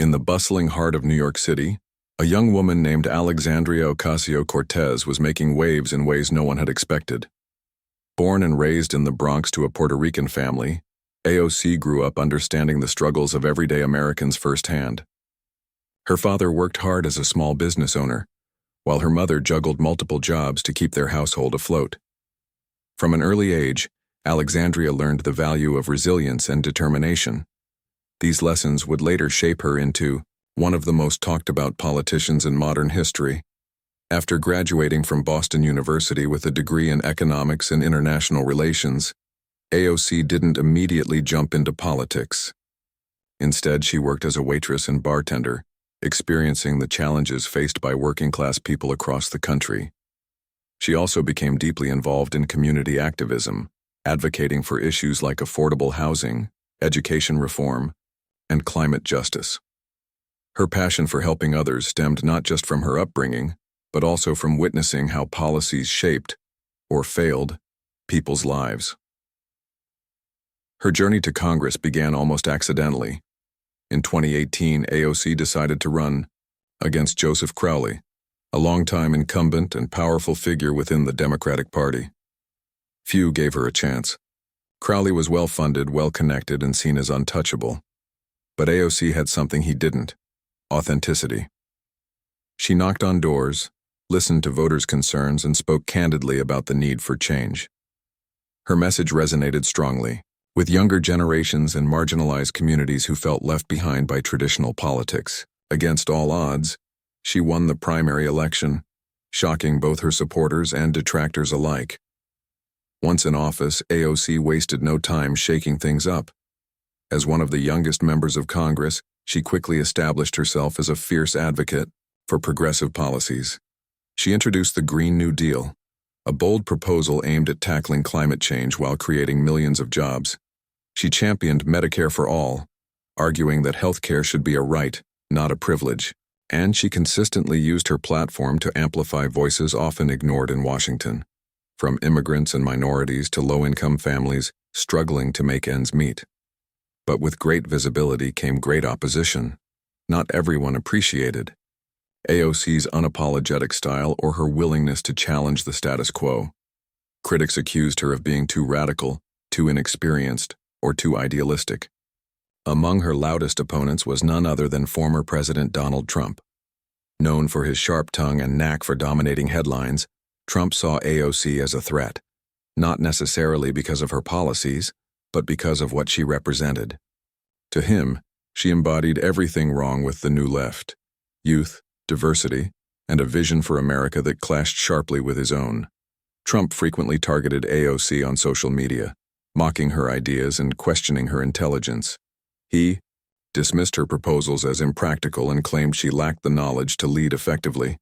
In the bustling heart of New York City, a young woman named Alexandria Ocasio-Cortez was making waves in ways no one had expected. Born and raised in the Bronx to a Puerto Rican family, AOC grew up understanding the struggles of everyday Americans firsthand. Her father worked hard as a small business owner, while her mother juggled multiple jobs to keep their household afloat. From an early age, Alexandria learned the value of resilience and determination. These lessons would later shape her into one of the most talked-about politicians in modern history. After graduating from Boston University with a degree in economics and international relations, AOC didn't immediately jump into politics. Instead, she worked as a waitress and bartender, experiencing the challenges faced by working-class people across the country. She also became deeply involved in community activism, advocating for issues like affordable housing, education reform, and climate justice. Her passion for helping others stemmed not just from her upbringing, but also from witnessing how policies shaped, or failed, people's lives. Her journey to Congress began almost accidentally. In 2018, AOC decided to run against Joseph Crowley, a longtime incumbent and powerful figure within the Democratic Party. Few gave her a chance. Crowley was well-funded, well-connected, and seen as untouchable. But AOC had something he didn't: authenticity. She knocked on doors, listened to voters' concerns, and spoke candidly about the need for change. Her message resonated strongly with younger generations and marginalized communities who felt left behind by traditional politics. Against all odds, she won the primary election, shocking both her supporters and detractors alike. Once in office, AOC wasted no time shaking things up. As one of the youngest members of Congress, she quickly established herself as a fierce advocate for progressive policies. She introduced the Green New Deal, a bold proposal aimed at tackling climate change while creating millions of jobs. She championed Medicare for all, arguing that healthcare should be a right, not a privilege. And she consistently used her platform to amplify voices often ignored in Washington, from immigrants and minorities to low-income families struggling to make ends meet. But with great visibility came great opposition. Not everyone appreciated AOC's unapologetic style or her willingness to challenge the status quo. Critics accused her of being too radical, too inexperienced, or too idealistic. Among her loudest opponents was none other than former President Donald Trump. Known for his sharp tongue and knack for dominating headlines, Trump saw AOC as a threat, not necessarily because of her policies, but because of what she represented. To him, she embodied everything wrong with the New Left: youth, diversity, and a vision for America that clashed sharply with his own. Trump frequently targeted AOC on social media, mocking her ideas and questioning her intelligence. He dismissed her proposals as impractical and claimed she lacked the knowledge to lead effectively.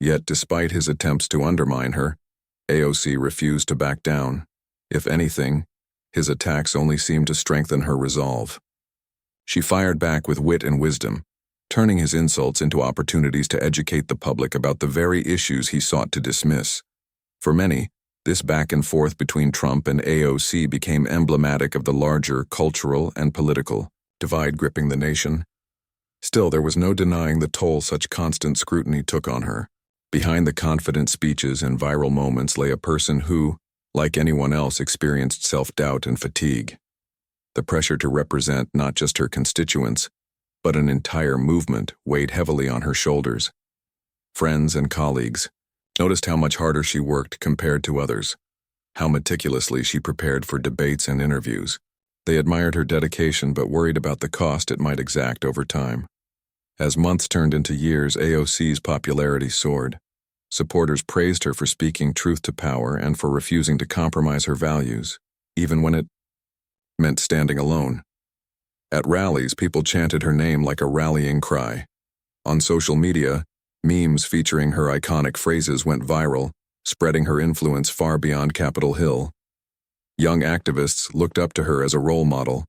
Yet, despite his attempts to undermine her, AOC refused to back down. If anything, his attacks only seemed to strengthen her resolve. She fired back with wit and wisdom, turning his insults into opportunities to educate the public about the very issues he sought to dismiss. For many, this back and forth between Trump and AOC became emblematic of the larger cultural and political divide gripping the nation. Still, there was no denying the toll such constant scrutiny took on her. Behind the confident speeches and viral moments lay a person who, like anyone else, experienced self-doubt and fatigue. The pressure to represent not just her constituents, but an entire movement weighed heavily on her shoulders. Friends and colleagues noticed how much harder she worked compared to others, how meticulously she prepared for debates and interviews. They admired her dedication but worried about the cost it might exact over time. As months turned into years, AOC's popularity soared. Supporters praised her for speaking truth to power and for refusing to compromise her values, even when it meant standing alone. At rallies, people chanted her name like a rallying cry. On social media, memes featuring her iconic phrases went viral, spreading her influence far beyond Capitol Hill. Young activists looked up to her as a role model,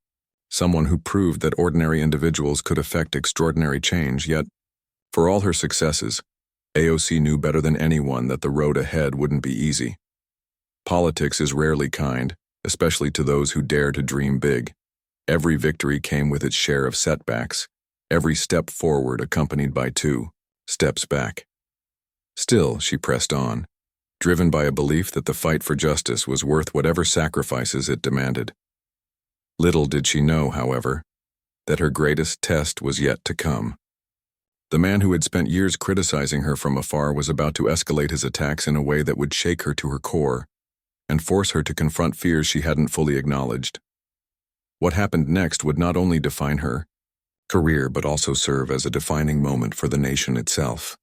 someone who proved that ordinary individuals could effect extraordinary change. Yet, for all her successes, AOC knew better than anyone that the road ahead wouldn't be easy. Politics is rarely kind, especially to those who dare to dream big. Every victory came with its share of setbacks, every step forward accompanied by 2 steps back. Still, she pressed on, driven by a belief that the fight for justice was worth whatever sacrifices it demanded. Little did she know, however, that her greatest test was yet to come. The man who had spent years criticizing her from afar was about to escalate his attacks in a way that would shake her to her core and force her to confront fears she hadn't fully acknowledged. What happened next would not only define her career but also serve as a defining moment for the nation itself.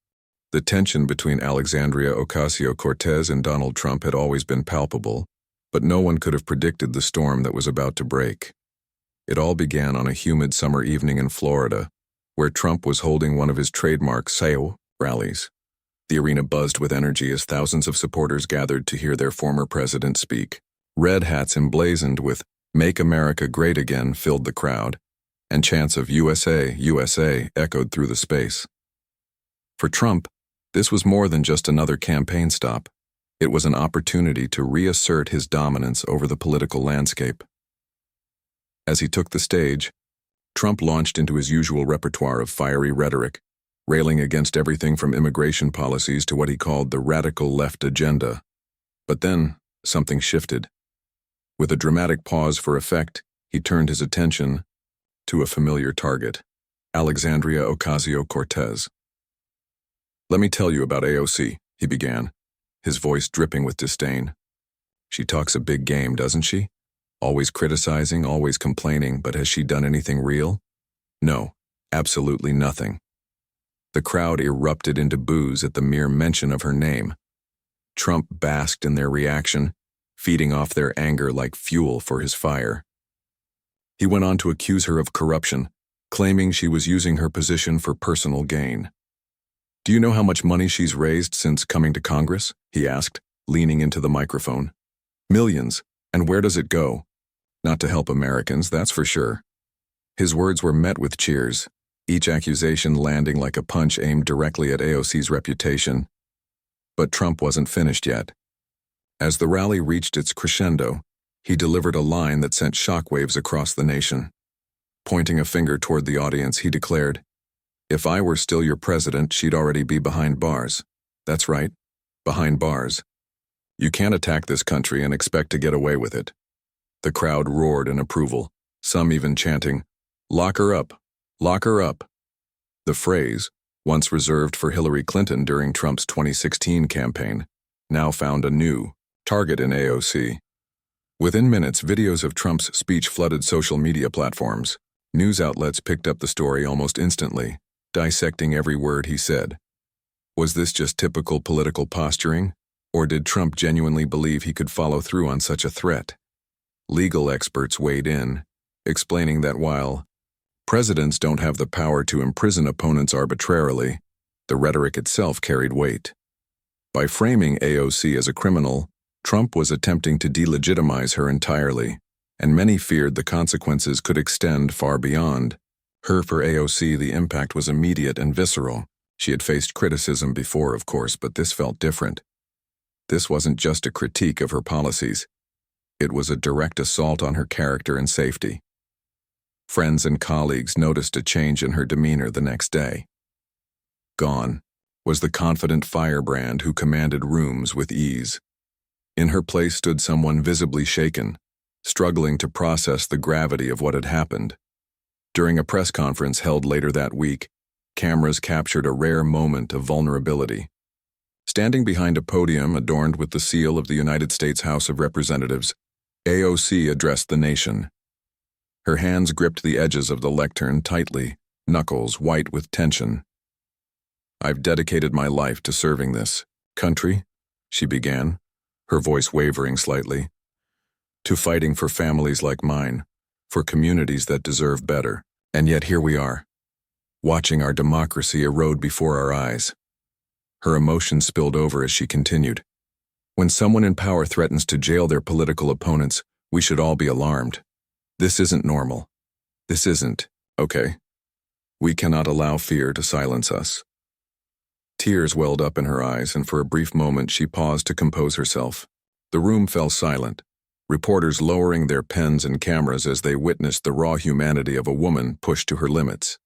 The tension between Alexandria Ocasio-Cortez and Donald Trump had always been palpable, but no one could have predicted the storm that was about to break. It all began on a humid summer evening in Florida, where Trump was holding one of his trademark SAO rallies. The arena buzzed with energy as thousands of supporters gathered to hear their former president speak. Red hats emblazoned with "Make America Great Again" filled the crowd, and chants of "USA, USA" echoed through the space. For Trump, this was more than just another campaign stop. It was an opportunity to reassert his dominance over the political landscape. As he took the stage, Trump launched into his usual repertoire of fiery rhetoric, railing against everything from immigration policies to what he called the radical left agenda. But then, something shifted. With a dramatic pause for effect, he turned his attention to a familiar target, Alexandria Ocasio-Cortez. "Let me tell you about AOC," he began, his voice dripping with disdain. "She talks a big game, doesn't she? Always criticizing, always complaining, but has she done anything real? No, absolutely nothing." The crowd erupted into boos at the mere mention of her name. Trump basked in their reaction, feeding off their anger like fuel for his fire. He went on to accuse her of corruption, claiming she was using her position for personal gain. "Do you know how much money she's raised since coming to Congress?" he asked, leaning into the microphone. "Millions. And where does it go? Not to help Americans, that's for sure." His words were met with cheers, each accusation landing like a punch aimed directly at AOC's reputation. But Trump wasn't finished yet. As the rally reached its crescendo, he delivered a line that sent shockwaves across the nation. Pointing a finger toward the audience, he declared, "If I were still your president, she'd already be behind bars. That's right, behind bars. You can't attack this country and expect to get away with it." The crowd roared in approval, some even chanting, "Lock her up! Lock her up!" The phrase, once reserved for Hillary Clinton during Trump's 2016 campaign, now found a new target in AOC. Within minutes, videos of Trump's speech flooded social media platforms. News outlets picked up the story almost instantly, dissecting every word he said. Was this just typical political posturing, or did Trump genuinely believe he could follow through on such a threat? Legal experts weighed in, explaining that while presidents don't have the power to imprison opponents arbitrarily, the rhetoric itself carried weight. By framing AOC as a criminal, Trump was attempting to delegitimize her entirely, and many feared the consequences could extend far beyond her. For AOC, the impact was immediate and visceral. She had faced criticism before, of course, but this felt different. This wasn't just a critique of her policies. It was a direct assault on her character and safety. Friends and colleagues noticed a change in her demeanor the next day. Gone was the confident firebrand who commanded rooms with ease. In her place stood someone visibly shaken, struggling to process the gravity of what had happened. During a press conference held later that week, cameras captured a rare moment of vulnerability. Standing behind a podium adorned with the seal of the United States House of Representatives, AOC addressed the nation. Her hands gripped the edges of the lectern tightly, knuckles white with tension. "I've dedicated my life to serving this country," she began, her voice wavering slightly, "to fighting for families like mine, for communities that deserve better. And yet here we are, watching our democracy erode before our eyes." Her emotion spilled over as she continued. "When someone in power threatens to jail their political opponents, we should all be alarmed. This isn't normal. This isn't okay. We cannot allow fear to silence us." Tears welled up in her eyes, and for a brief moment she paused to compose herself. The room fell silent, reporters lowering their pens and cameras as they witnessed the raw humanity of a woman pushed to her limits.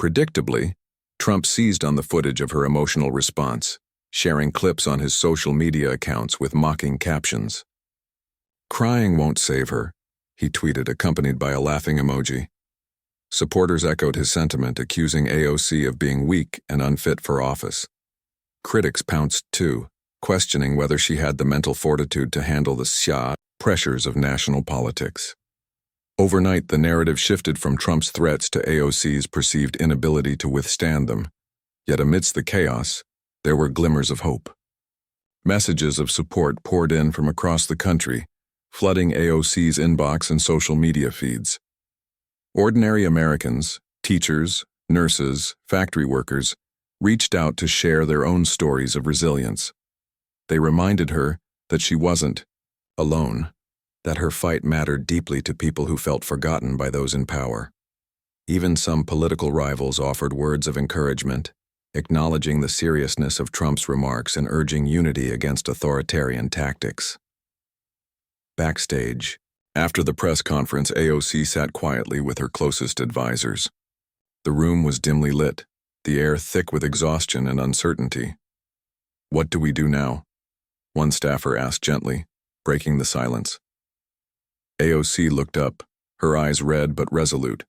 Predictably, Trump seized on the footage of her emotional response, sharing clips on his social media accounts with mocking captions. "Crying won't save her," he tweeted, accompanied by a laughing emoji. Supporters echoed his sentiment, accusing AOC of being weak and unfit for office. Critics pounced too, questioning whether she had the mental fortitude to handle the pressures of national politics. Overnight, the narrative shifted from Trump's threats to AOC's perceived inability to withstand them. Yet amidst the chaos, there were glimmers of hope. Messages of support poured in from across the country, flooding AOC's inbox and social media feeds. Ordinary Americans, teachers, nurses, factory workers, reached out to share their own stories of resilience. They reminded her that she wasn't alone, that her fight mattered deeply to people who felt forgotten by those in power. Even some political rivals offered words of encouragement, acknowledging the seriousness of Trump's remarks and urging unity against authoritarian tactics. Backstage, after the press conference, AOC sat quietly with her closest advisors. The room was dimly lit, the air thick with exhaustion and uncertainty. "What do we do now?" one staffer asked gently, breaking the silence. AOC looked up, her eyes red but resolute.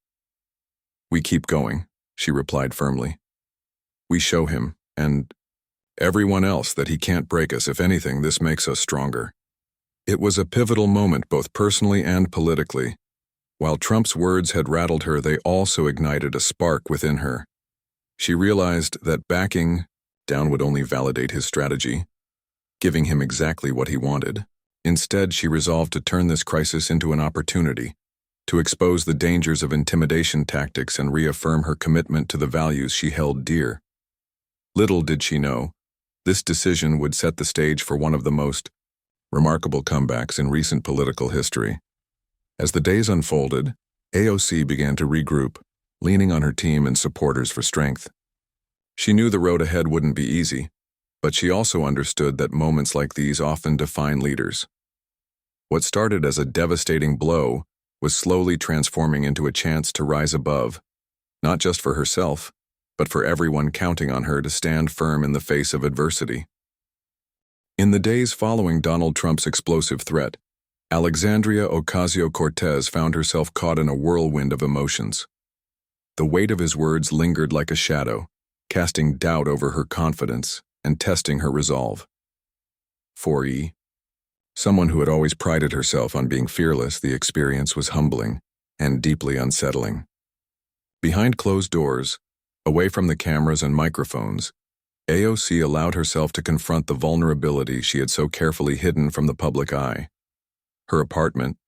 "We keep going," she replied firmly. "We show him, and everyone else, that he can't break us. If anything, this makes us stronger." It was a pivotal moment both personally and politically. While Trump's words had rattled her, they also ignited a spark within her. She realized that backing down would only validate his strategy, giving him exactly what he wanted. Instead, she resolved to turn this crisis into an opportunity, to expose the dangers of intimidation tactics and reaffirm her commitment to the values she held dear. Little did she know, this decision would set the stage for one of the most remarkable comebacks in recent political history. As the days unfolded, AOC began to regroup, leaning on her team and supporters for strength. She knew the road ahead wouldn't be easy, but she also understood that moments like these often define leaders. What started as a devastating blow was slowly transforming into a chance to rise above, not just for herself, but for everyone counting on her to stand firm in the face of adversity. In the days following Donald Trump's explosive threat, Alexandria Ocasio-Cortez found herself caught in a whirlwind of emotions. The weight of his words lingered like a shadow, casting doubt over her confidence and testing her resolve. For someone who had always prided herself on being fearless, the experience was humbling and deeply unsettling. Behind closed doors, away from the cameras and microphones, AOC allowed herself to confront the vulnerability she had so carefully hidden from the public eye. Her apartment,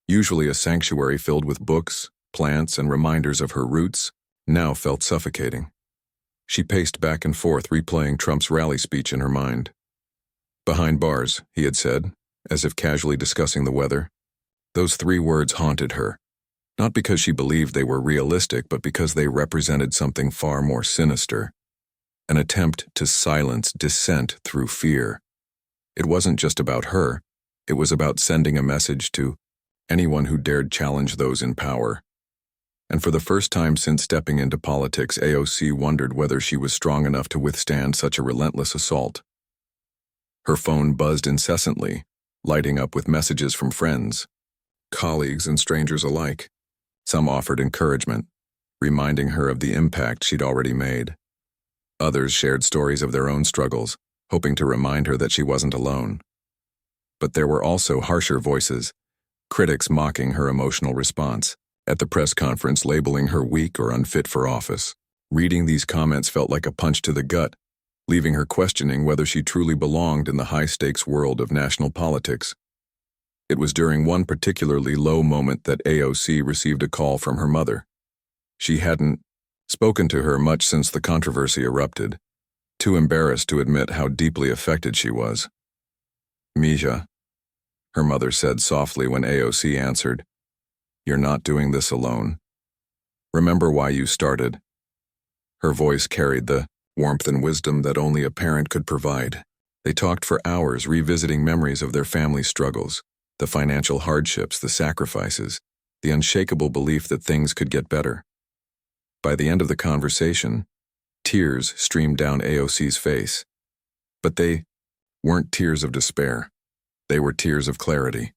usually a sanctuary filled with books, plants, and reminders of her roots, now felt suffocating. She paced back and forth, replaying Trump's rally speech in her mind. "Behind bars," he had said, as if casually discussing the weather. Those 3 words haunted her, not because she believed they were realistic, but because they represented something far more sinister. An attempt to silence dissent through fear. It wasn't just about her, it was about sending a message to anyone who dared challenge those in power. And for the first time since stepping into politics, AOC wondered whether she was strong enough to withstand such a relentless assault. Her phone buzzed incessantly, lighting up with messages from friends, colleagues, and strangers alike. Some offered encouragement, reminding her of the impact she'd already made. Others shared stories of their own struggles, hoping to remind her that she wasn't alone. But there were also harsher voices, critics mocking her emotional response, at the press conference labeling her weak or unfit for office. Reading these comments felt like a punch to the gut, leaving her questioning whether she truly belonged in the high-stakes world of national politics. It was during one particularly low moment that AOC received a call from her mother. She hadn't spoken to her much since the controversy erupted, too embarrassed to admit how deeply affected she was. "Misha," her mother said softly when AOC answered, "You're not doing this alone. Remember why you started." Her voice carried the warmth and wisdom that only a parent could provide. They talked for hours, revisiting memories of their family's struggles, the financial hardships, the sacrifices, the unshakable belief that things could get better. By the end of the conversation, tears streamed down AOC's face. But they weren't tears of despair. They were tears of clarity.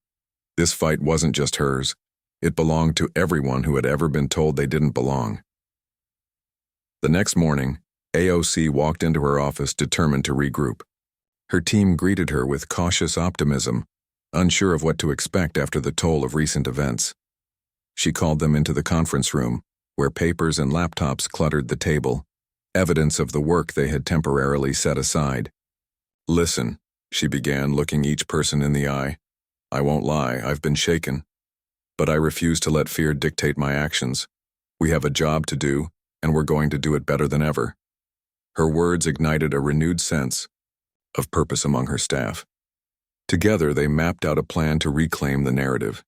This fight wasn't just hers. It belonged to everyone who had ever been told they didn't belong. The next morning, AOC walked into her office determined to regroup. Her team greeted her with cautious optimism, unsure of what to expect after the toll of recent events. She called them into the conference room, where papers and laptops cluttered the table, evidence of the work they had temporarily set aside. "Listen," she began, looking each person in the eye. "I won't lie, I've been shaken. But I refuse to let fear dictate my actions. We have a job to do, and we're going to do it better than ever." Her words ignited a renewed sense of purpose among her staff. Together, they mapped out a plan to reclaim the narrative.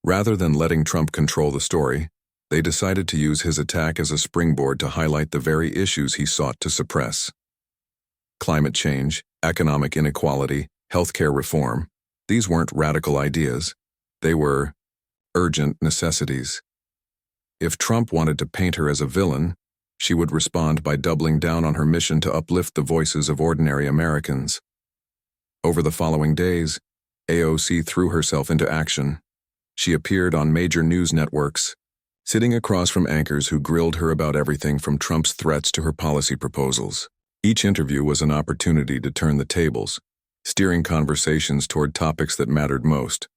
Rather than letting Trump control the story, they decided to use his attack as a springboard to highlight the very issues he sought to suppress. Climate change, economic inequality, healthcare reform, these weren't radical ideas. They were urgent necessities. If Trump wanted to paint her as a villain, she would respond by doubling down on her mission to uplift the voices of ordinary Americans. Over the following days, AOC threw herself into action. She appeared on major news networks, sitting across from anchors who grilled her about everything from Trump's threats to her policy proposals. Each interview was an opportunity to turn the tables, steering conversations toward topics that mattered most.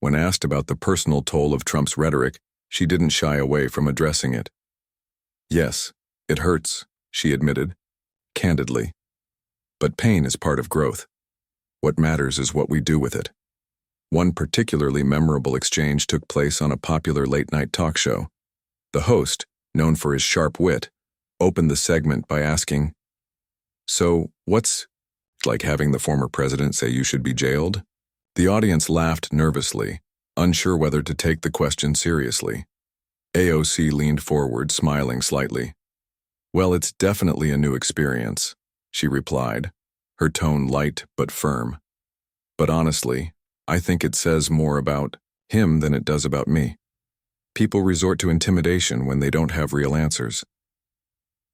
When asked about the personal toll of Trump's rhetoric, she didn't shy away from addressing it. "Yes, it hurts," she admitted, candidly. "But pain is part of growth. What matters is what we do with it." One particularly memorable exchange took place on a popular late-night talk show. The host, known for his sharp wit, opened the segment by asking, "So, what's like having the former president say you should be jailed?" The audience laughed nervously, unsure whether to take the question seriously. AOC leaned forward, smiling slightly. "Well, it's definitely a new experience," she replied, her tone light but firm. "But honestly, I think it says more about him than it does about me. People resort to intimidation when they don't have real answers."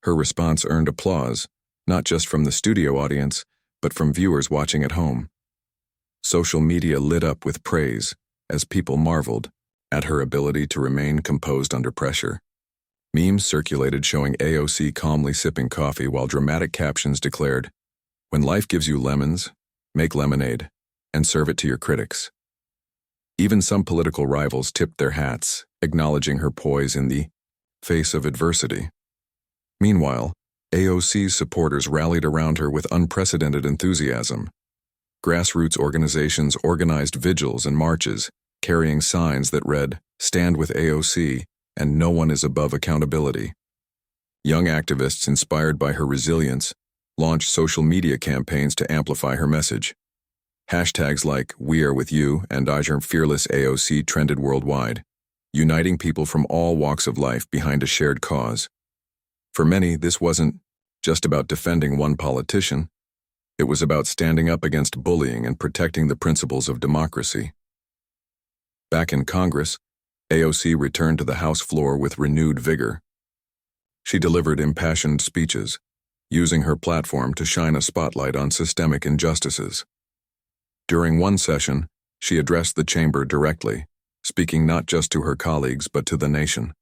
Her response earned applause, not just from the studio audience, but from viewers watching at home. Social media lit up with praise as people marveled at her ability to remain composed under pressure. Memes circulated showing AOC calmly sipping coffee while dramatic captions declared, "When life gives you lemons, make lemonade, and serve it to your critics." Even some political rivals tipped their hats, acknowledging her poise in the face of adversity. Meanwhile, AOC's supporters rallied around her with unprecedented enthusiasm. Grassroots organizations organized vigils and marches, carrying signs that read, "Stand with AOC, and no one is above accountability." Young activists inspired by her resilience launched social media campaigns to amplify her message. Hashtags like "We are with you" and "Ajur Fearless AOC" trended worldwide, uniting people from all walks of life behind a shared cause. For many, this wasn't just about defending one politician. It was about standing up against bullying and protecting the principles of democracy. Back in Congress, AOC returned to the House floor with renewed vigor. She delivered impassioned speeches, using her platform to shine a spotlight on systemic injustices. During one session, she addressed the chamber directly, speaking not just to her colleagues but to the nation.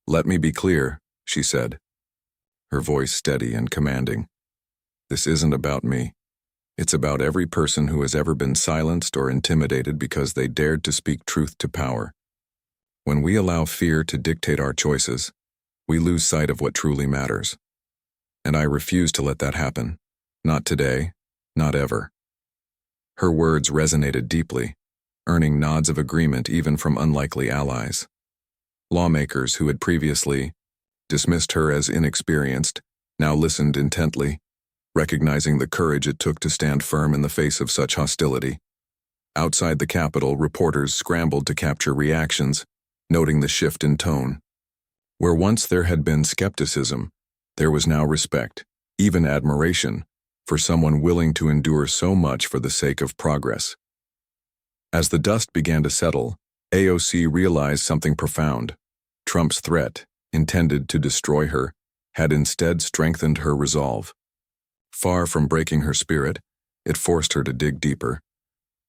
"Let me be clear," she said, her voice steady and commanding. "This isn't about me. It's about every person who has ever been silenced or intimidated because they dared to speak truth to power. When we allow fear to dictate our choices, we lose sight of what truly matters. And I refuse to let that happen. Not today, not ever." Her words resonated deeply, earning nods of agreement even from unlikely allies. Lawmakers who had previously dismissed her as inexperienced now listened intently, recognizing the courage it took to stand firm in the face of such hostility. Outside the Capitol, reporters scrambled to capture reactions, noting the shift in tone. Where once there had been skepticism, there was now respect, even admiration, for someone willing to endure so much for the sake of progress. As the dust began to settle, AOC realized something profound. Trump's threat, intended to destroy her, had instead strengthened her resolve. Far from breaking her spirit, it forced her to dig deeper,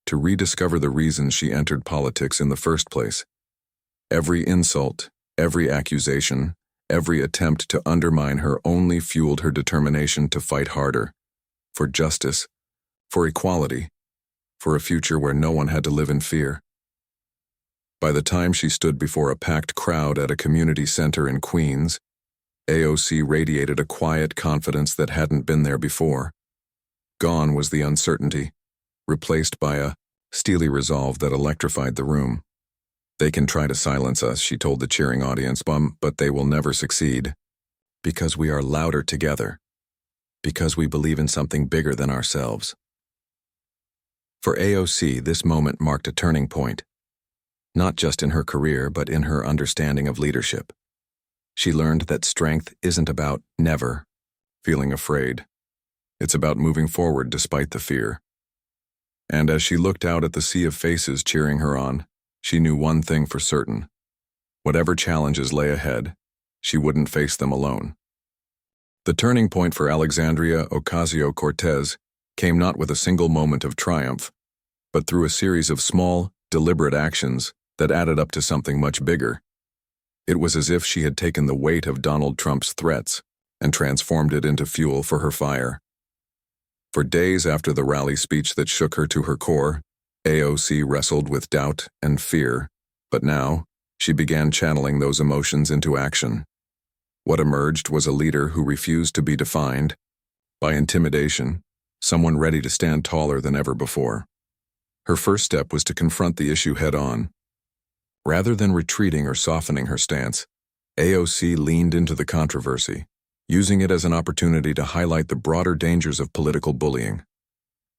to rediscover the reasons she entered politics in the first place. Every insult, every accusation, every attempt to undermine her only fueled her determination to fight harder, for justice, for equality, for a future where no one had to live in fear. By the time she stood before a packed crowd at a community center in Queens, AOC radiated a quiet confidence that hadn't been there before. Gone was the uncertainty, replaced by a steely resolve that electrified the room. They can try to silence us, she told the cheering audience, but they will never succeed. Because we are louder together. Because we believe in something bigger than ourselves. For AOC, this moment marked a turning point. Not just in her career, but in her understanding of leadership. She learned that strength isn't about never feeling afraid. It's about moving forward despite the fear. And as she looked out at the sea of faces cheering her on, she knew one thing for certain. Whatever challenges lay ahead, she wouldn't face them alone. The turning point for Alexandria Ocasio-Cortez came not with a single moment of triumph, but through a series of small, deliberate actions that added up to something much bigger. It was as if she had taken the weight of Donald Trump's threats and transformed it into fuel for her fire. For days after the rally speech that shook her to her core, AOC wrestled with doubt and fear, but now, she began channeling those emotions into action. What emerged was a leader who refused to be defined by intimidation, someone ready to stand taller than ever before. Her first step was to confront the issue head-on. Rather than retreating or softening her stance, AOC leaned into the controversy, using it as an opportunity to highlight the broader dangers of political bullying.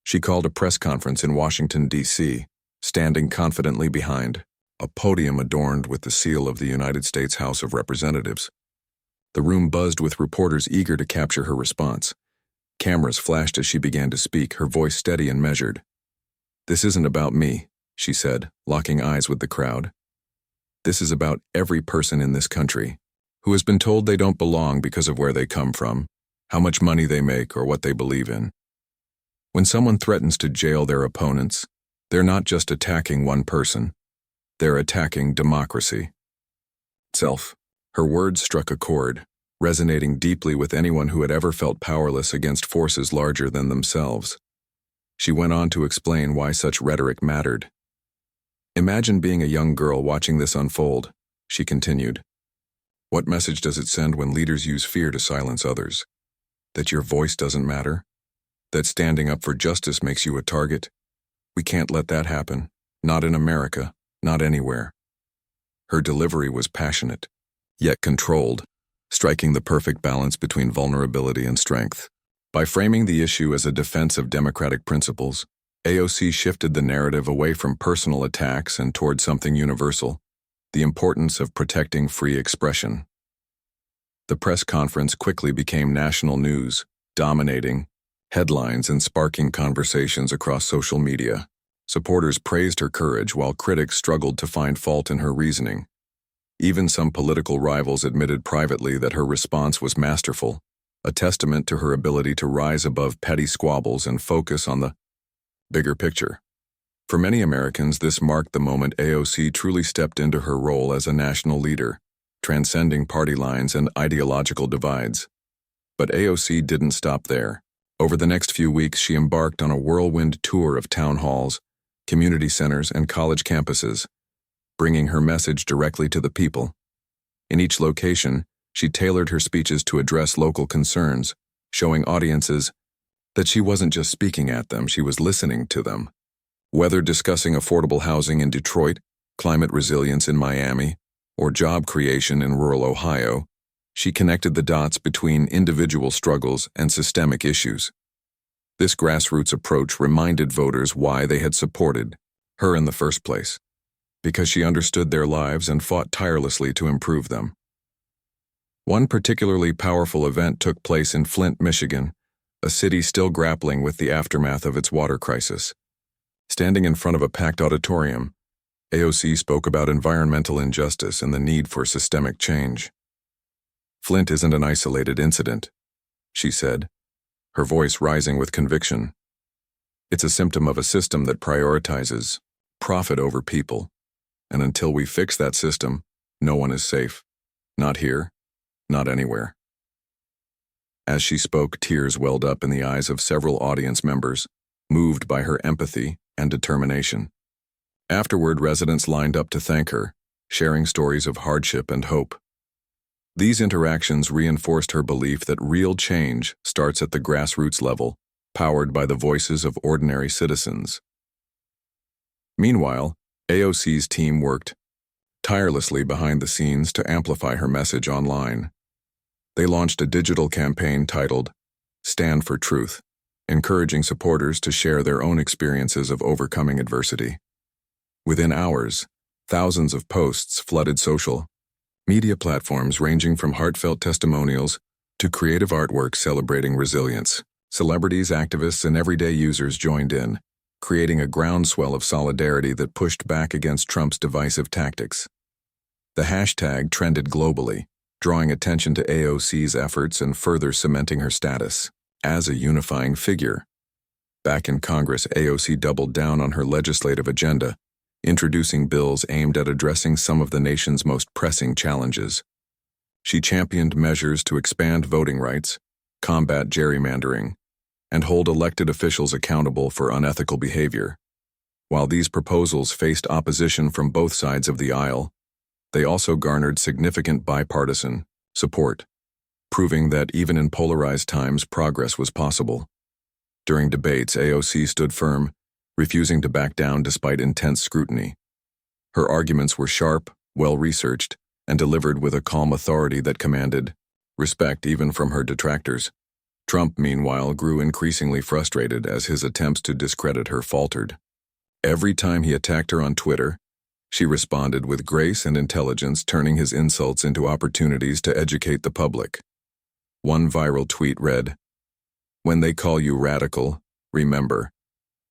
She called a press conference in Washington, D.C., standing confidently behind a podium adorned with the seal of the United States House of Representatives. The room buzzed with reporters eager to capture her response. Cameras flashed as she began to speak, her voice steady and measured. "This isn't about me," she said, locking eyes with the crowd. "This is about every person in this country who has been told they don't belong because of where they come from, how much money they make, or what they believe in. When someone threatens to jail their opponents, they're not just attacking one person, they're attacking democracy itself." Her words struck a chord, resonating deeply with anyone who had ever felt powerless against forces larger than themselves. She went on to explain why such rhetoric mattered. "Imagine being a young girl watching this unfold," she continued. "What message does it send when leaders use fear to silence others? That your voice doesn't matter? That standing up for justice makes you a target? We can't let that happen. Not in America, not anywhere." Her delivery was passionate, yet controlled, striking the perfect balance between vulnerability and strength. By framing the issue as a defense of democratic principles, AOC shifted the narrative away from personal attacks and toward something universal: the importance of protecting free expression. The press conference quickly became national news, dominating headlines and sparking conversations across social media. Supporters praised her courage while critics struggled to find fault in her reasoning. Even some political rivals admitted privately that her response was masterful, a testament to her ability to rise above petty squabbles and focus on the bigger picture. For many Americans, this marked the moment AOC truly stepped into her role as a national leader, transcending party lines and ideological divides. But AOC didn't stop there. Over the next few weeks, she embarked on a whirlwind tour of town halls, community centers, and college campuses, bringing her message directly to the people. In each location, she tailored her speeches to address local concerns, showing audiences that she wasn't just speaking at them, she was listening to them. Whether discussing affordable housing in Detroit, climate resilience in Miami, or job creation in rural Ohio, she connected the dots between individual struggles and systemic issues. This grassroots approach reminded voters why they had supported her in the first place, because she understood their lives and fought tirelessly to improve them. One particularly powerful event took place in Flint, Michigan, a city still grappling with the aftermath of its water crisis. Standing in front of a packed auditorium, AOC spoke about environmental injustice and the need for systemic change. Flint isn't an isolated incident, she said, her voice rising with conviction. It's a symptom of a system that prioritizes profit over people, and until we fix that system, no one is safe. Not here, not anywhere. As she spoke, tears welled up in the eyes of several audience members, moved by her empathy and determination. Afterward, residents lined up to thank her, sharing stories of hardship and hope. These interactions reinforced her belief that real change starts at the grassroots level, powered by the voices of ordinary citizens. Meanwhile, AOC's team worked tirelessly behind the scenes to amplify her message online. They launched a digital campaign titled Stand for Truth, encouraging supporters to share their own experiences of overcoming adversity. Within hours, thousands of posts flooded social media platforms, ranging from heartfelt testimonials to creative artwork celebrating resilience. Celebrities, activists, and everyday users joined in, creating a groundswell of solidarity that pushed back against Trump's divisive tactics. The hashtag trended globally, drawing attention to AOC's efforts and further cementing her status as a unifying figure. Back in Congress, AOC doubled down on her legislative agenda, introducing bills aimed at addressing some of the nation's most pressing challenges. She championed measures to expand voting rights, combat gerrymandering, and hold elected officials accountable for unethical behavior. While these proposals faced opposition from both sides of the aisle, they also garnered significant bipartisan support, proving that even in polarized times, progress was possible. During debates, AOC stood firm, refusing to back down despite intense scrutiny. Her arguments were sharp, well-researched, and delivered with a calm authority that commanded respect even from her detractors. Trump, meanwhile, grew increasingly frustrated as his attempts to discredit her faltered. Every time he attacked her on Twitter, she responded with grace and intelligence, turning his insults into opportunities to educate the public. One viral tweet read, "When they call you radical, remember,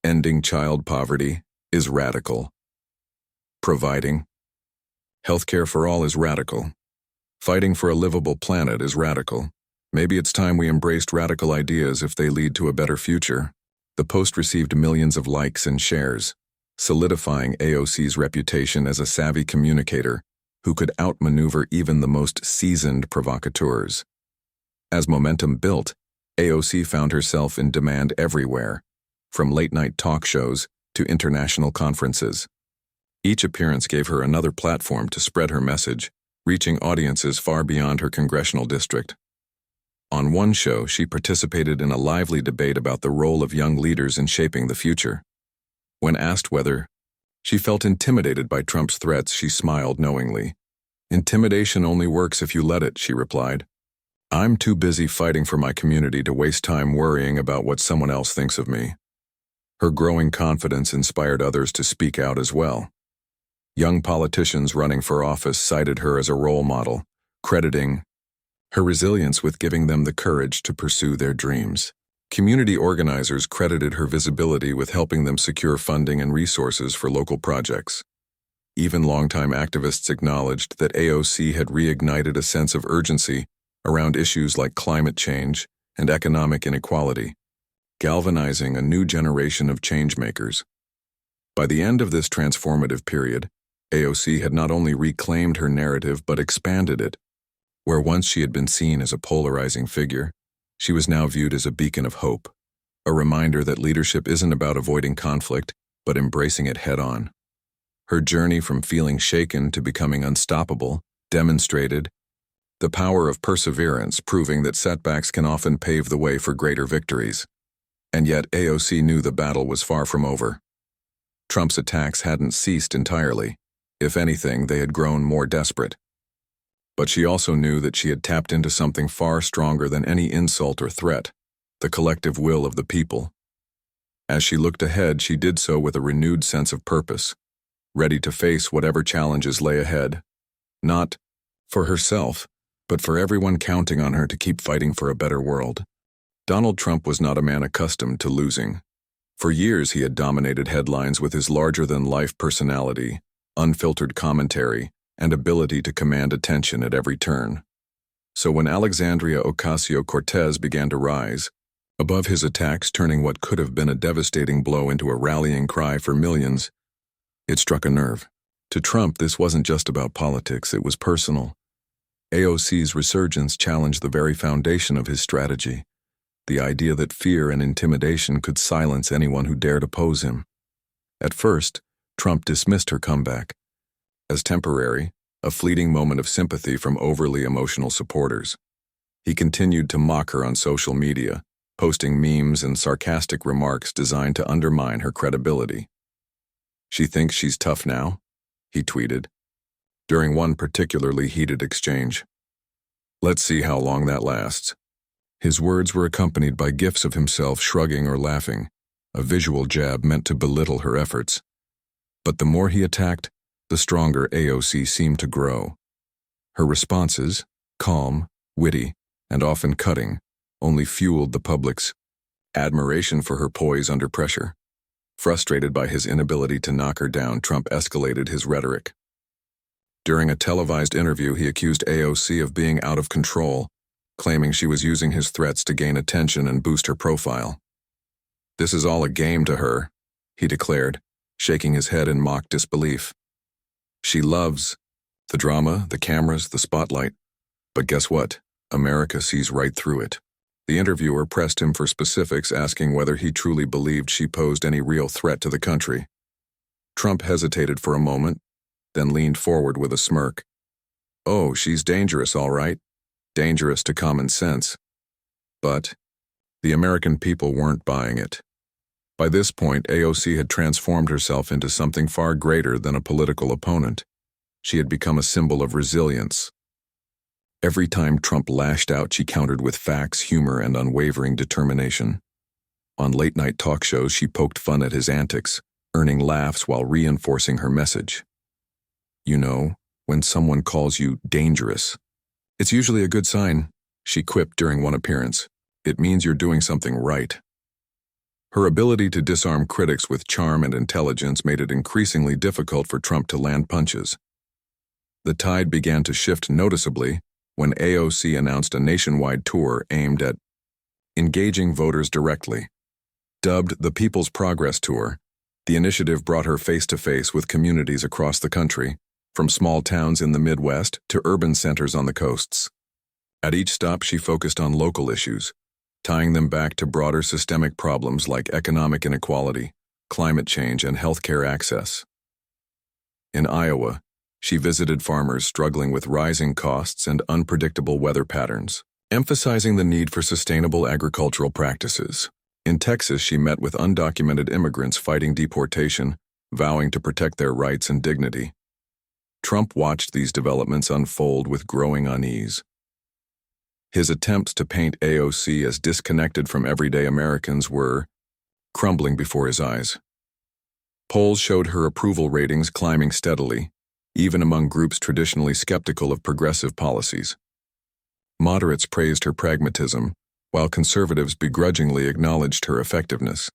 ending child poverty is radical. Providing healthcare for all is radical. Fighting for a livable planet is radical. Maybe it's time we embraced radical ideas if they lead to a better future." The post received millions of likes and shares, solidifying AOC's reputation as a savvy communicator who could outmaneuver even the most seasoned provocateurs. As momentum built, AOC found herself in demand everywhere, from late-night talk shows to international conferences. Each appearance gave her another platform to spread her message, reaching audiences far beyond her congressional district. On one show, she participated in a lively debate about the role of young leaders in shaping the future. When asked whether she felt intimidated by Trump's threats, she smiled knowingly. "Intimidation only works if you let it," she replied. "I'm too busy fighting for my community to waste time worrying about what someone else thinks of me." Her growing confidence inspired others to speak out as well. Young politicians running for office cited her as a role model, crediting her resilience with giving them the courage to pursue their dreams. Community organizers credited her visibility with helping them secure funding and resources for local projects. Even longtime activists acknowledged that AOC had reignited a sense of urgency around issues like climate change and economic inequality, galvanizing a new generation of changemakers. By the end of this transformative period, AOC had not only reclaimed her narrative but expanded it. Where once she had been seen as a polarizing figure, she was now viewed as a beacon of hope, a reminder that leadership isn't about avoiding conflict, but embracing it head-on. Her journey from feeling shaken to becoming unstoppable demonstrated the power of perseverance, proving that setbacks can often pave the way for greater victories. And yet AOC knew the battle was far from over. Trump's attacks hadn't ceased entirely. If anything, they had grown more desperate. But she also knew that she had tapped into something far stronger than any insult or threat, the collective will of the people. As she looked ahead, she did so with a renewed sense of purpose, ready to face whatever challenges lay ahead. Not for herself, but for everyone counting on her to keep fighting for a better world. Donald Trump was not a man accustomed to losing. For years he had dominated headlines with his larger-than-life personality, unfiltered commentary, and ability to command attention at every turn. So when Alexandria Ocasio-Cortez began to rise, above his attacks turning what could have been a devastating blow into a rallying cry for millions, it struck a nerve. To Trump, this wasn't just about politics, it was personal. AOC's resurgence challenged the very foundation of his strategy, the idea that fear and intimidation could silence anyone who dared oppose him. At first, Trump dismissed her comeback as temporary, a fleeting moment of sympathy from overly emotional supporters. He continued to mock her on social media, posting memes and sarcastic remarks designed to undermine her credibility. "She thinks she's tough now?" he tweeted, during one particularly heated exchange. "Let's see how long that lasts." His words were accompanied by gifs of himself shrugging or laughing, a visual jab meant to belittle her efforts. But the more he attacked, the stronger AOC seemed to grow. Her responses, calm, witty, and often cutting, only fueled the public's admiration for her poise under pressure. Frustrated by his inability to knock her down, Trump escalated his rhetoric. During a televised interview, he accused AOC of being out of control, claiming she was using his threats to gain attention and boost her profile. "This is all a game to her," he declared, shaking his head in mock disbelief. "She loves the drama, the cameras, the spotlight. But guess what? America sees right through it." The interviewer pressed him for specifics, asking whether he truly believed she posed any real threat to the country. Trump hesitated for a moment, then leaned forward with a smirk. "Oh, she's dangerous, all right. Dangerous to common sense." But the American people weren't buying it. By this point, AOC had transformed herself into something far greater than a political opponent. She had become a symbol of resilience. Every time Trump lashed out, she countered with facts, humor, and unwavering determination. On late-night talk shows, she poked fun at his antics, earning laughs while reinforcing her message. "You know, when someone calls you dangerous, it's usually a good sign," she quipped during one appearance. "It means you're doing something right." Her ability to disarm critics with charm and intelligence made it increasingly difficult for Trump to land punches. The tide began to shift noticeably when AOC announced a nationwide tour aimed at engaging voters directly. Dubbed the People's Progress Tour, the initiative brought her face-to-face with communities across the country, from small towns in the Midwest to urban centers on the coasts. At each stop, she focused on local issues, tying them back to broader systemic problems like economic inequality, climate change, and healthcare access. In Iowa, she visited farmers struggling with rising costs and unpredictable weather patterns, emphasizing the need for sustainable agricultural practices. In Texas, she met with undocumented immigrants fighting deportation, vowing to protect their rights and dignity. Trump watched these developments unfold with growing unease. His attempts to paint AOC as disconnected from everyday Americans were crumbling before his eyes. Polls showed her approval ratings climbing steadily, even among groups traditionally skeptical of progressive policies. Moderates praised her pragmatism, while conservatives begrudgingly acknowledged her effectiveness.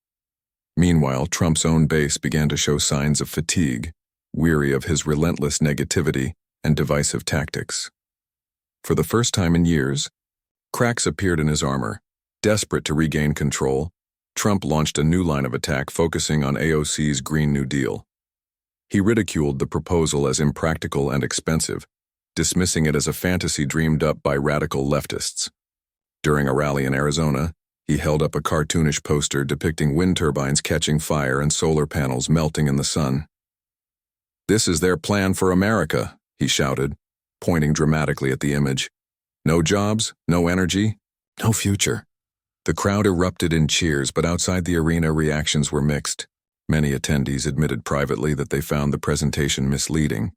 Meanwhile, Trump's own base began to show signs of fatigue, weary of his relentless negativity and divisive tactics. For the first time in years, cracks appeared in his armor. Desperate to regain control, Trump launched a new line of attack focusing on AOC's Green New Deal. He ridiculed the proposal as impractical and expensive, dismissing it as a fantasy dreamed up by radical leftists. During a rally in Arizona, he held up a cartoonish poster depicting wind turbines catching fire and solar panels melting in the sun. "This is their plan for America," he shouted, pointing dramatically at the image. "No jobs, no energy, no future." The crowd erupted in cheers, but outside the arena, reactions were mixed. Many attendees admitted privately that they found the presentation misleading,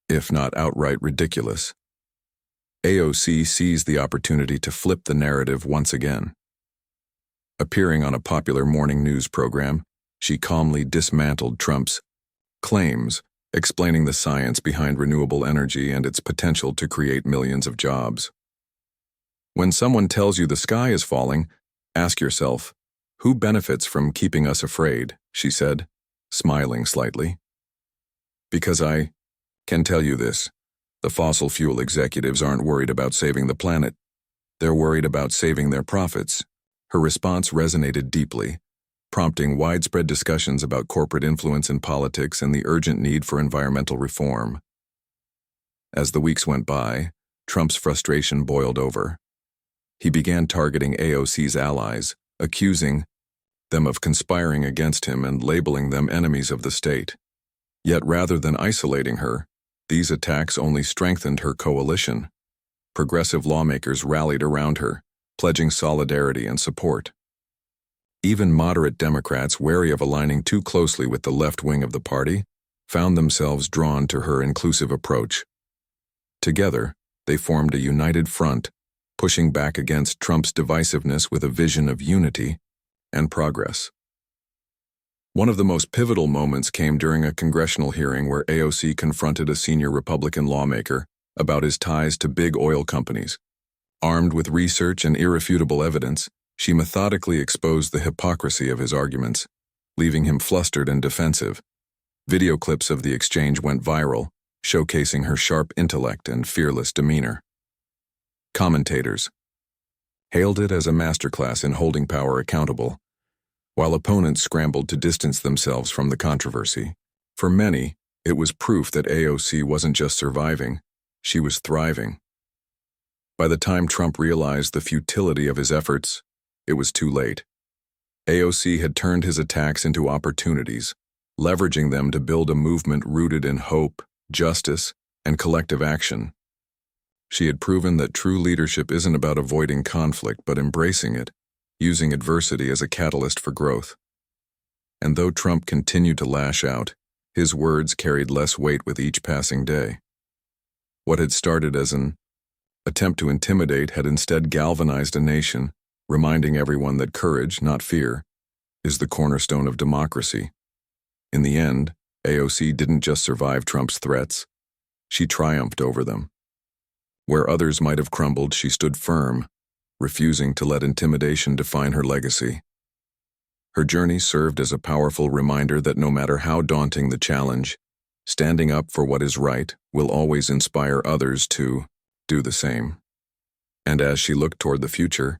if not outright ridiculous. AOC seized the opportunity to flip the narrative once again. Appearing on a popular morning news program, she calmly dismantled Trump's claims, explaining the science behind renewable energy and its potential to create millions of jobs. "When someone tells you the sky is falling, ask yourself, who benefits from keeping us afraid?" she said, smiling slightly. "Because I can tell you this, the fossil fuel executives aren't worried about saving the planet. They're worried about saving their profits. Her response resonated deeply, prompting widespread discussions about corporate influence in politics and the urgent need for environmental reform. As the weeks went by, Trump's frustration boiled over. He began targeting AOC's allies, accusing them of conspiring against him and labeling them enemies of the state. Yet rather than isolating her, these attacks only strengthened her coalition. Progressive lawmakers rallied around her, pledging solidarity and support. Even moderate Democrats, wary of aligning too closely with the left wing of the party, found themselves drawn to her inclusive approach. Together, they formed a united front, pushing back against Trump's divisiveness with a vision of unity and progress. One of the most pivotal moments came during a congressional hearing where AOC confronted a senior Republican lawmaker about his ties to big oil companies. Armed with research and irrefutable evidence, she methodically exposed the hypocrisy of his arguments, leaving him flustered and defensive. Video clips of the exchange went viral, showcasing her sharp intellect and fearless demeanor. Commentators hailed it as a masterclass in holding power accountable, while opponents scrambled to distance themselves from the controversy. For many, it was proof that AOC wasn't just surviving, she was thriving. By the time Trump realized the futility of his efforts, it was too late. AOC had turned his attacks into opportunities, leveraging them to build a movement rooted in hope, justice, and collective action. She had proven that true leadership isn't about avoiding conflict but embracing it, using adversity as a catalyst for growth. And though Trump continued to lash out, his words carried less weight with each passing day. What had started as an attempt to intimidate had instead galvanized a nation, reminding everyone that courage, not fear, is the cornerstone of democracy. In the end, AOC didn't just survive Trump's threats, she triumphed over them. Where others might have crumbled, she stood firm, refusing to let intimidation define her legacy. Her journey served as a powerful reminder that no matter how daunting the challenge, standing up for what is right will always inspire others to do the same. And as she looked toward the future,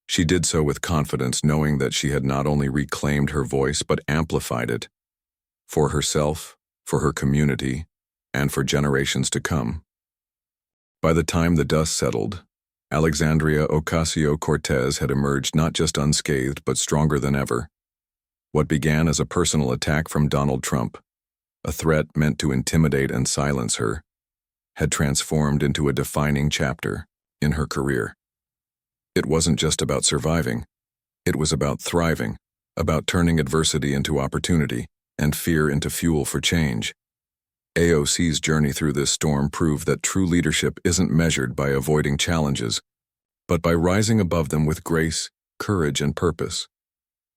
she did so with confidence, knowing that she had not only reclaimed her voice but amplified it, for herself, for her community, and for generations to come. By the time the dust settled, Alexandria Ocasio-Cortez had emerged not just unscathed but stronger than ever. What began as a personal attack from Donald Trump, a threat meant to intimidate and silence her, had transformed into a defining chapter in her career. It wasn't just about surviving, it was about thriving, about turning adversity into opportunity and fear into fuel for change. AOC's journey through this storm proved that true leadership isn't measured by avoiding challenges, but by rising above them with grace, courage, and purpose.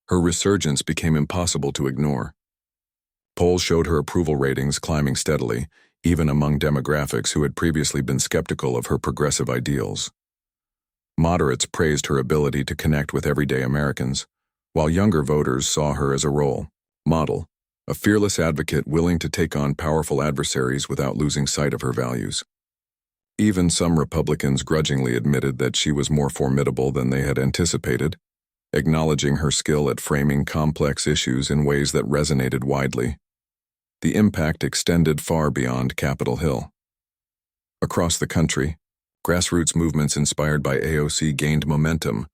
Her resurgence became impossible to ignore. Polls showed her approval ratings climbing steadily, even among demographics who had previously been skeptical of her progressive ideals. Moderates praised her ability to connect with everyday Americans, while younger voters saw her as a role model, a fearless advocate willing to take on powerful adversaries without losing sight of her values. Even some Republicans grudgingly admitted that she was more formidable than they had anticipated, acknowledging her skill at framing complex issues in ways that resonated widely. The impact extended far beyond Capitol Hill. Across the country, grassroots movements inspired by AOC gained momentum,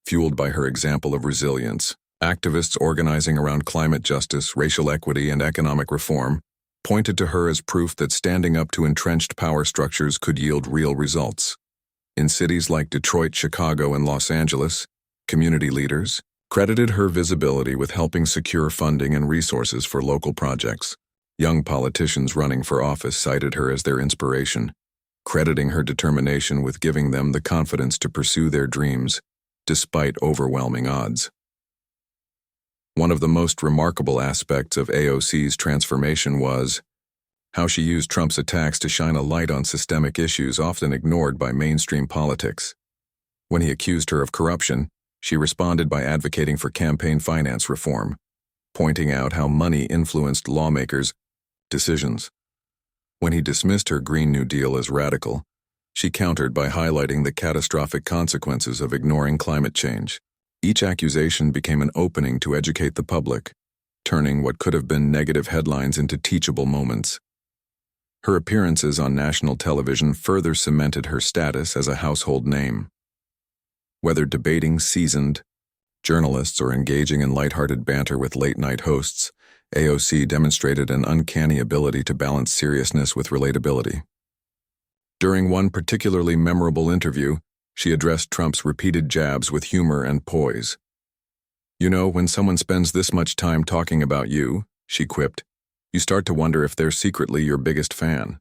fueled by her example of resilience. Activists organizing around climate justice, racial equity, and economic reform pointed to her as proof that standing up to entrenched power structures could yield real results. In cities like Detroit, Chicago, and Los Angeles, community leaders credited her visibility with helping secure funding and resources for local projects. Young politicians running for office cited her as their inspiration, crediting her determination with giving them the confidence to pursue their dreams, despite overwhelming odds. One of the most remarkable aspects of AOC's transformation was how she used Trump's attacks to shine a light on systemic issues often ignored by mainstream politics. When he accused her of corruption, she responded by advocating for campaign finance reform, pointing out how money influenced lawmakers' decisions. When he dismissed her Green New Deal as radical, She countered by highlighting the catastrophic consequences of ignoring climate change. Each accusation became an opening to educate the public, turning what could have been negative headlines into teachable moments. Her appearances on national television further cemented her status as a household name. Whether debating seasoned journalists or engaging in lighthearted banter with late-night hosts, AOC demonstrated an uncanny ability to balance seriousness with relatability. During one particularly memorable interview, she addressed Trump's repeated jabs with humor and poise. "You know, when someone spends this much time talking about you," she quipped, "you start to wonder if they're secretly your biggest fan."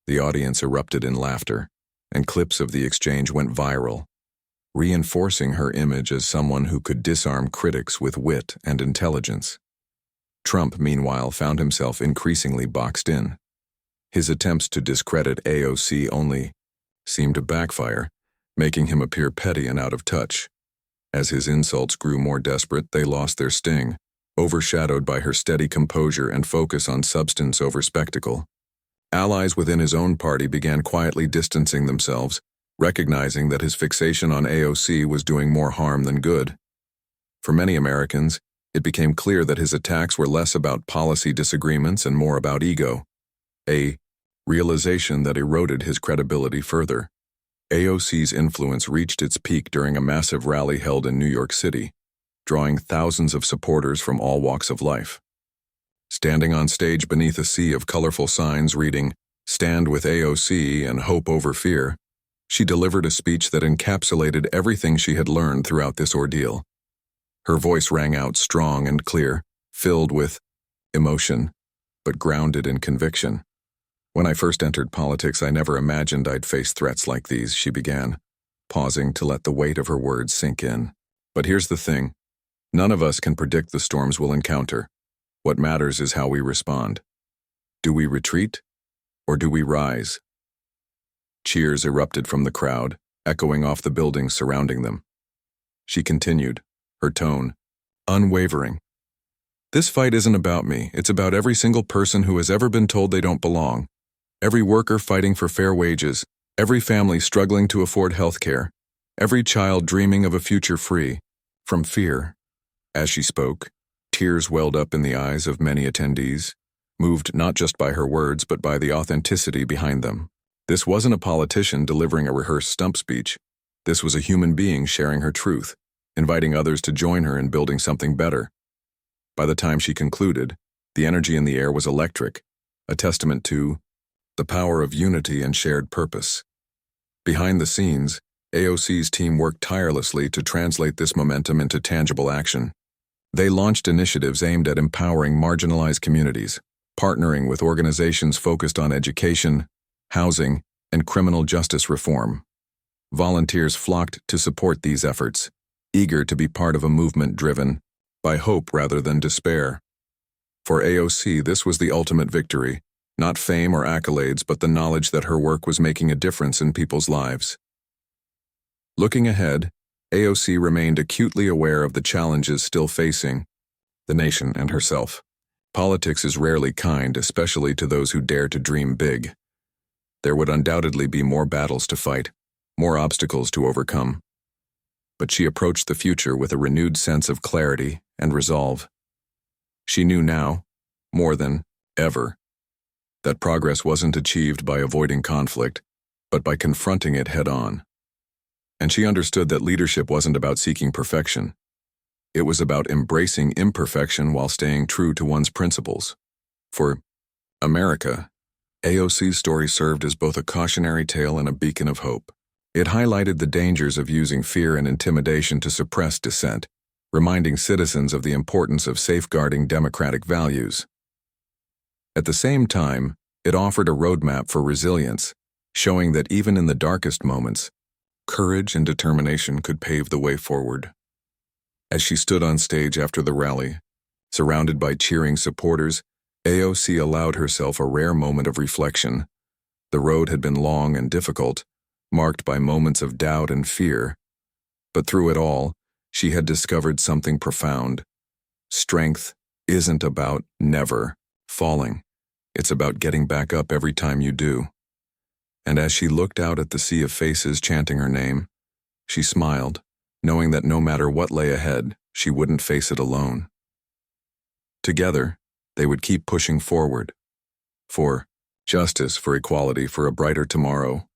The audience erupted in laughter, and clips of the exchange went viral, reinforcing her image as someone who could disarm critics with wit and intelligence. Trump, meanwhile, found himself increasingly boxed in. His attempts to discredit AOC only seemed to backfire, making him appear petty and out of touch. As his insults grew more desperate, they lost their sting, overshadowed by her steady composure and focus on substance over spectacle. Allies within his own party began quietly distancing themselves, recognizing that his fixation on AOC was doing more harm than good. For many Americans, it became clear that his attacks were less about policy disagreements and more about ego, a realization that eroded his credibility further. AOC's influence reached its peak during a massive rally held in New York City, drawing thousands of supporters from all walks of life. Standing on stage beneath a sea of colorful signs reading, "Stand with AOC and Hope Over Fear," she delivered a speech that encapsulated everything she had learned throughout this ordeal. Her voice rang out strong and clear, filled with emotion, but grounded in conviction. "When I first entered politics, I never imagined I'd face threats like these," she began, pausing to let the weight of her words sink in. "But here's the thing. None of us can predict the storms we'll encounter. What matters is how we respond. Do we retreat, or do we rise?" Cheers erupted from the crowd, echoing off the buildings surrounding them. She continued, her tone unwavering. "This fight isn't about me. It's about every single person who has ever been told they don't belong. Every worker fighting for fair wages, every family struggling to afford health care, every child dreaming of a future free from fear." As she spoke, tears welled up in the eyes of many attendees, moved not just by her words but by the authenticity behind them. This wasn't a politician delivering a rehearsed stump speech. This was a human being sharing her truth, inviting others to join her in building something better. By the time she concluded, the energy in the air was electric, a testament to the power of unity and shared purpose. Behind the scenes, AOC's team worked tirelessly to translate this momentum into tangible action. They launched initiatives aimed at empowering marginalized communities, partnering with organizations focused on education, housing, and criminal justice reform. Volunteers flocked to support these efforts, eager to be part of a movement driven by hope rather than despair. For AOC, this was the ultimate victory, not fame or accolades, but the knowledge that her work was making a difference in people's lives. Looking ahead, AOC remained acutely aware of the challenges still facing the nation and herself. Politics is rarely kind, especially to those who dare to dream big. There would undoubtedly be more battles to fight, more obstacles to overcome. But she approached the future with a renewed sense of clarity and resolve. She knew now, more than ever, that progress wasn't achieved by avoiding conflict, but by confronting it head-on. And she understood that leadership wasn't about seeking perfection. It was about embracing imperfection while staying true to one's principles. For America, AOC's story served as both a cautionary tale and a beacon of hope. It highlighted the dangers of using fear and intimidation to suppress dissent, reminding citizens of the importance of safeguarding democratic values. At the same time, it offered a roadmap for resilience, showing that even in the darkest moments, courage and determination could pave the way forward. As she stood on stage after the rally, surrounded by cheering supporters, AOC allowed herself a rare moment of reflection. The road had been long and difficult, marked by moments of doubt and fear. But through it all, she had discovered something profound. Strength isn't about never falling. It's about getting back up every time you do. And as she looked out at the sea of faces chanting her name, she smiled, knowing that no matter what lay ahead, she wouldn't face it alone. Together, they would keep pushing forward. For justice, for equality, for a brighter tomorrow,